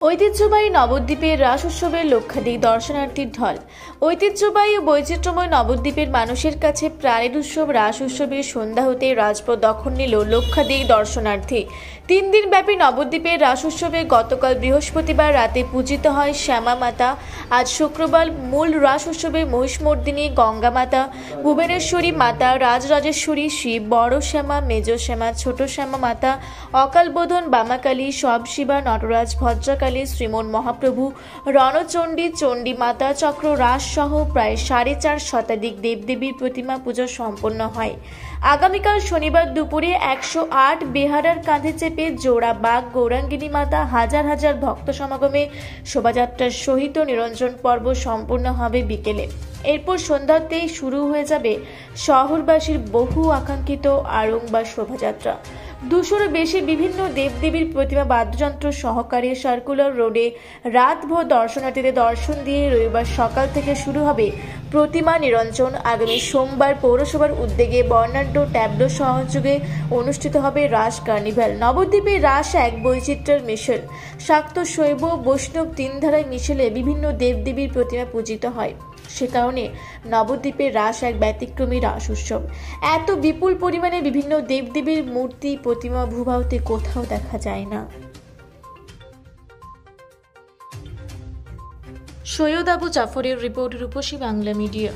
ঐতিহ্যবাহী নবদ্বীপের রাস উৎসবের লক্ষাধিক দর্শনার্থীর ঢল। ঐতিহ্যবাহী ও বৈচিত্র্যময় নবদ্বীপের মানুষের কাছে প্রাণের উৎসব রাস উৎসবের সন্ধ্যা হতে রাজপথ দখল নিল লক্ষাধিক দর্শনার্থী। 3 দিন ব্যাপী নবদ্বীপের রাস উৎসবে গতকাল বৃহস্পতিবার রাতে পূজিত হয় শ্যামা মাতা। আজ শুক্রবার মূল রাস উৎসবে মহিষমর্দিনী গঙ্গা মাতা, ভুবনেশ্বরী মাতা, রাজরাজেশ্বরী শিব, বড় শ্যামা, মেজ শ্যামা, ছোট শ্যামা মাতা, অকালবোধন বামাকালী, সব শিবা, নটরাজ, ভদ্রকালী, শ্রীমন মহাপ্রভু, রণচণ্ডী, চণ্ডী মাতা, চক্র রাস সহ প্রায় 4.5 শতাধিক দেবদেবীর প্রতিমা পূজা সম্পন্ন হয়। আগামীকাল শনিবার দুপুরে 108 বেহারার কাঁধে চেপে জোড়া বাঘ গৌরাঙ্গিনী মাতা হাজার হাজার ভক্ত সমাগমে শোভাযাত্রার সহিত নিরঞ্জন পর্ব সম্পূর্ণ হবে বিকেলে। এরপর সন্ধ্যাতেই শুরু হয়ে যাবে শহরবাসীর বহু আকাঙ্ক্ষিত আরং বা শোভাযাত্রা। 200-এরও বেশি বিভিন্ন দেবদেবীর প্রতিমা বাদ্যযন্ত্র সহকারে সার্কুলার রোডে রাতভর দর্শনার্থীদের দর্শন দিয়ে রবিবার সকাল থেকে শুরু হবে প্রতিমা নিরঞ্জন। আগামী সোমবার পৌরসভার উদ্যোগে বর্ণাঢ্য ট্যাবলো সহযোগে অনুষ্ঠিত হবে রাস কার্নিভাল। নবদ্বীপে রাস এক বৈচিত্র্যের মিশেল। শাক্ত, শৈব, বৈষ্ণব 3 ধারায় মিশেলে বিভিন্ন দেবদেবীর প্রতিমা পূজিত হয়। সে কারণে নবদ্বীপের রাস এক ব্যতিক্রমী রাস উৎসব। এত বিপুল পরিমাণে বিভিন্ন দেবদেবীর মূর্তি প্রতিমা ভূভারতে কোথাও দেখা যায় না। সৈয়দ আবু জাফরের রিপোর্ট, রূপসী বাংলা মিডিয়া।